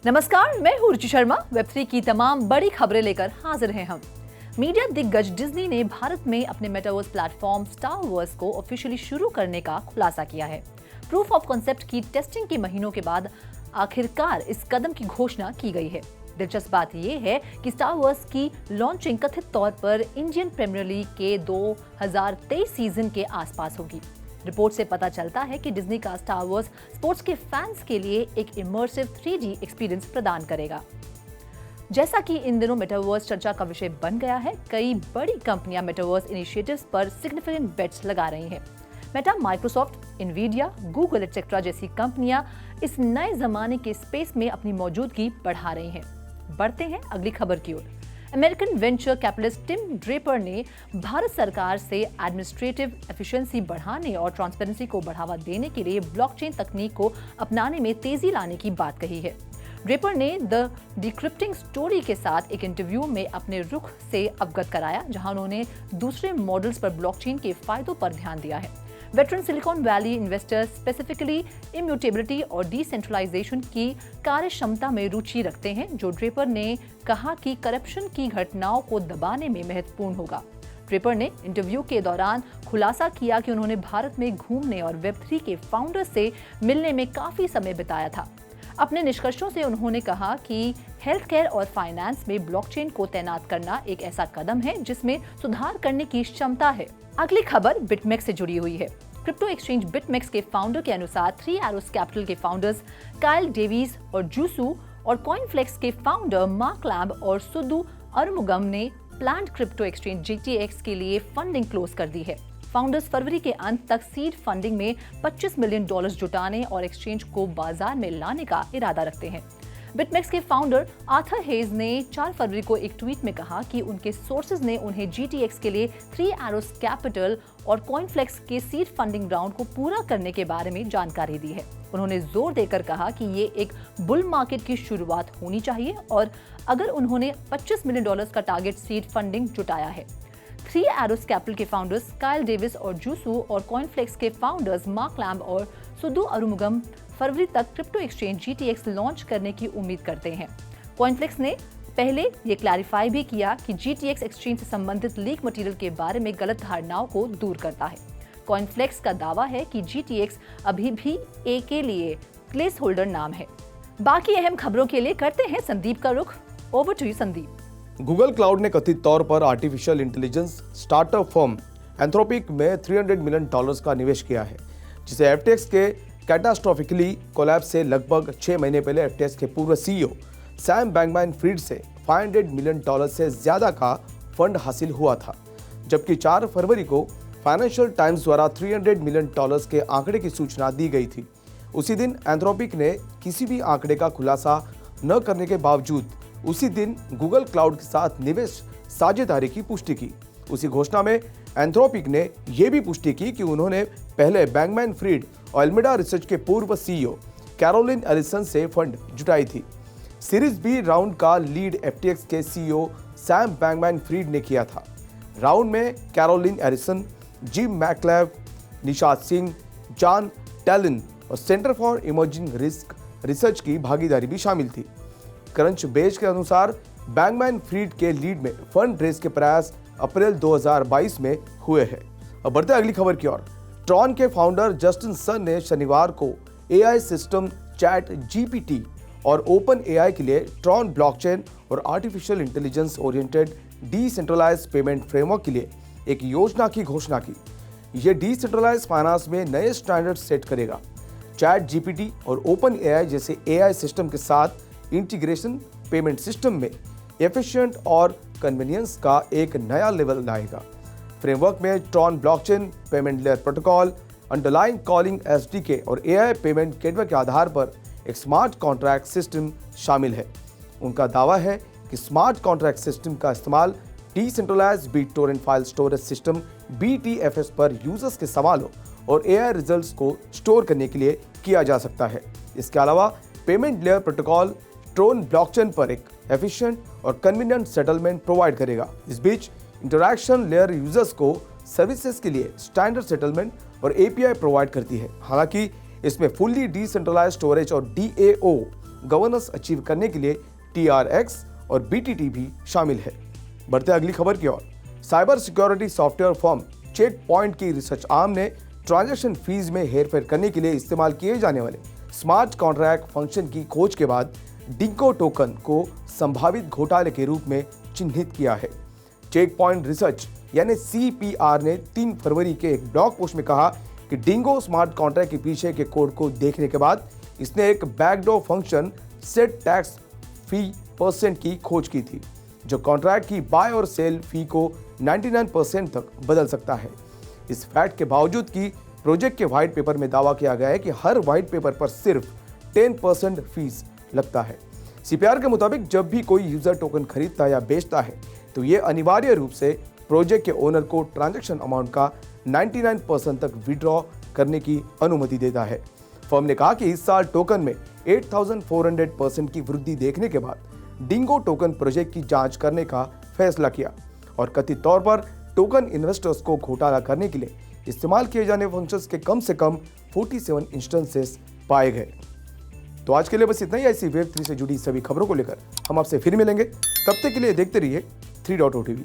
नमस्कार, मैं हूं रुचि शर्मा। वेब3 की तमाम बड़ी खबरें लेकर हाजिर हैं हम। मीडिया दिग्गज डिज्नी ने भारत में अपने मेटावर्स प्लेटफॉर्म स्टार वर्स को ऑफिशियली शुरू करने का खुलासा किया है। प्रूफ ऑफ कॉन्सेप्ट की टेस्टिंग के महीनों के बाद आखिरकार इस कदम की घोषणा की गई है। दिलचस्प बात यह है कि स्टार वर्स की लॉन्चिंग कथित तौर पर इंडियन प्रीमियर लीग के 2023 सीजन के आसपास होगी। रिपोर्ट से पता चलता है कि डिज्नी का स्टार वर्स स्पोर्ट्स के फैंस के लिए एक इमर्सिव 3D एक्सपीरियंस प्रदान करेगा। जैसा कि इन दिनों मेटावर्स चर्चा का विषय बन गया है, कई बड़ी कंपनियां मेटावर्स इनिशिएटिव्स पर सिग्निफिकेंट बेट्स लगा रही हैं। Meta, Microsoft, Nvidia, Google etcetera जैसी कंपनियां इस नए जमाने के स्पेस में अपनी मौजूदगी बढ़ा रही हैं। बढ़ते हैं अगली खबर की ओर। American venture capitalist Tim Draper ने भारत सरकार से एडमिनिस्ट्रेटिव एफिशिएंसी बढ़ाने और ट्रांसपेरेंसी को बढ़ावा देने के लिए ब्लॉकचेन तकनीक को अपनाने में तेजी लाने की बात कही है। ड्रेपर ने द डिक्रिप्टिंग स्टोरी के साथ एक इंटरव्यू में अपने रुख से अवगत कराया, जहां उन्होंने दूसरे मॉडल्स पर ब्लॉकचेन के फायदों पर ध्यान दिया है। Veteran silicon valley investors specifically immutability और डिसेंट्रलाइजेशन की कार्यक्षमता में रुचि रखते हैं, जो ड्रेपर ने कहा कि करप्शन की घटनाओं को दबाने में महत्वपूर्ण होगा। ड्रेपर ने इंटरव्यू के दौरान खुलासा किया कि उन्होंने भारत में घूमने और वेब3 के फाउंडर से मिलने में काफी समय बिताया था। अपने निष्कर्षों से उन्होंने कहा कि हेल्थ केयर और फाइनेंस में ब्लॉकचेन को तैनात करना एक ऐसा कदम है जिसमें सुधार करने की क्षमता है। अगली खबर बिटमेक्स से जुड़ी हुई है। क्रिप्टो एक्सचेंज बिटमेक्स के फाउंडर के अनुसार 3 Arrows कैपिटल के फाउंडर्स काइल डेविस और जूसू और कॉइनफ्लेक्स के फाउंडर मार्क लैम्ब और सुदु अरुमुगम ने प्लान्ड क्रिप्टो एक्सचेंज GTX के लिए फंडिंग क्लोज कर दी है। फाउंडर्स फरवरी के अंत तक सीड फंडिंग में $25 मिलियन जुटाने और एक्सचेंज को बाजार में लाने का इरादा रखते हैं। बिटमेक्स के फाउंडर आर्थर हेज ने 4 फरवरी को एक ट्वीट में कहा कि उनके सोर्सेज ने उन्हें GTX के लिए 3 Arrows कैपिटल और कॉइनफ्लेक्स के सीड फंडिंग राउंड को पूरा करने के बारे में जानकारी दी है। उन्होंने जोर देकर कहा कि ये एक बुल मार्केट की शुरुआत होनी चाहिए और अगर उन्होंने $25 मिलियन का टारगेट सीड फंडिंग जुटाया है। 3 Arrows कैपिटल के फाउंडर्स काइल डेविस और जूसू और कॉइनफ्लेक्स के फाउंडर्स मार्क लैम्ब और सुदु अरुमुगम फरवरी तक क्रिप्टो एक्सचेंज GTX लॉन्च करने की उम्मीद करते हैं। कॉइनफ्लेक्स ने पहले ये क्लैरिफाई भी किया कि GTX एक्सचेंज से संबंधित लीक मटेरियल के बारे में गलत धारणाओं को दूर करता है। कॉइनफ्लेक्स का दावा है कि GTX अभी भी A के लिए प्लेस होल्डर नाम है। बाकी अहम खबरों के लिए करते हैं संदीप का रुख। Over to you Sandeep. Google cloud ने कथित तौर पर artificial intelligence startup firm Anthropic में $300 मिलियन का निवेश किया है, जिसे FTX के कैटास्ट्रोफिकली कोलैप्स से लगभग 6 महीने पहले FTX के पूर्व CEO सैम बैंकमैन-फ्रिड से $500 मिलियन से ज्यादा का फंड हासिल हुआ था। जबकि 4 फरवरी को फाइनेंशियल टाइम्स द्वारा $300 मिलियन के आंकड़े की सूचना दी गई थी। उसी दिन एंथ्रोपिक ने किसी भी आंकड़े का खुलासा न करने के बावजूद उसी दिन गूगल क्लाउड के साथ निवेश साझेदारी की पुष्टि की। उसी घोषणा में एंथ्रोपिक ने यह भी पुष्टि की कि उन्होंने पहले बैंकमैन-फ्रिड और एल्मेडा रिसर्च के पूर्व CEO कैरोलिन एलिसन से फंड जुटाई थी। सीरीज बी राउंड का लीड FTX के CEO सैम बैंकमैन-फ्रिड ने किया था। राउंड में Caroline Ellison, Jim McClave, Nishat Singh, Jaan Tallinn और Center for Emerging Risk Research की भागीदारी भी शामिल थी। क्रंच बेस के अनुसार बैंकमैन-फ्रिड के लीड में फंड रेज के प्रयास अप्रैल 2022 में हुए हैं। अब बढ़ते अगली खबर की ओर। ट्रॉन के फाउंडर जस्टिन सन ने शनिवार को AI सिस्टम चैट GPT और ओपन AI के लिए ट्रॉन ब्लॉकचेन और artificial intelligence oriented decentralised payment framework के लिए एक योजना की घोषणा की। यह डिसेंट्रलाइज्ड फाइनेंस में नए स्टैंडर्ड सेट करेगा। चैट GPT और ओपन AI जैसे AI सिस्टम के साथ इंटीग्रेशन पेमेंट सिस्टम में एफिशिएंट और कन्वीनियंस का एक नया लेवल लाएगा। फ्रेमवर्क में Tron blockchain, payment layer protocol, underlying calling SDK और AI पेमेंट गेटवे के आधार पर एक स्मार्ट कॉन्ट्रैक्ट सिस्टम शामिल है। उनका दावा है कि स्मार्ट कॉन्ट्रैक्ट सिस्टम का इस्तेमाल decentralised BitTorrent file storage system BTFS पर यूजर्स के सवालों और AI रिजल्ट्स को स्टोर करने के लिए किया जा सकता है। इसके अलावा payment layer protocol Tron blockchain पर एक एफिशिएंट और कन्वीनियंट सेटलमेंट प्रोवाइड करेगा। इस बीच इंटरैक्शन लेयर यूजर्स को सर्विसेज के लिए स्टैंडर्ड सेटलमेंट और API प्रोवाइड करती है। हालांकि इसमें फुल्ली डिसेंट्रलाइज्ड स्टोरेज और DAO गवर्नेंस अचीव करने के लिए TRX और BTT भी शामिल है। बढ़ते अगली खबर की ओर। Cyber security software firm Check Point की रिसर्च आर्म ने ट्रांजैक्शन फीस में हेरफेर करने के लिए इस्तेमाल किए जाने वाले स्मार्ट कॉन्ट्रैक्ट फंक्शन की खोज के बाद डिंगो टोकन को संभावित घोटाले के रूप में चिन्हित किया है। चेक पॉइंट रिसर्च यानी CPR ने 3 फरवरी के एक ब्लॉग पोस्ट में कहा कि डिंगो स्मार्ट कॉन्ट्रैक्ट के पीछे के कोड को देखने के बाद इसने एक बैकडोर फंक्शन सेट टैक्स फी % की खोज की थी, जो कॉन्ट्रैक्ट की बाय और सेल फी को 99% तक बदल सकता है। इस फैक्ट के बावजूद कि प्रोजेक्ट के व्हाइट पेपर में दावा किया गया है कि हर व्हाइट पेपर पर सिर्फ 10% फीस लगता है। CPR के मुताबिक जब भी कोई यूजर टोकन खरीदता या बेचता है तो ये अनिवार्य रूप से प्रोजेक्ट के ओनर को ट्रांजैक्शन अमाउंट का 99% तक विड्रॉ करने की अनुमति देता है। फर्म ने कहा कि इस साल टोकन में 8400% की वृद्धि देखने के बाद डिंगो टोकन प्रोजेक्ट की जांच करने का फैसला किया और कथित तौर पर टोकन इन्वेस्टर्स को घोटाला करने के लिए इस्तेमाल किए जाने फंक्शंस के कम से कम 47 इंस्टेंसेस पाए गए। तो आज के लिए बस इतना ही। ऐसी Web3 से जुड़ी सभी खबरों को लेकर हम आपसे फिर मिलेंगे। तब तक के लिए देखते रहिए 3.0 TV।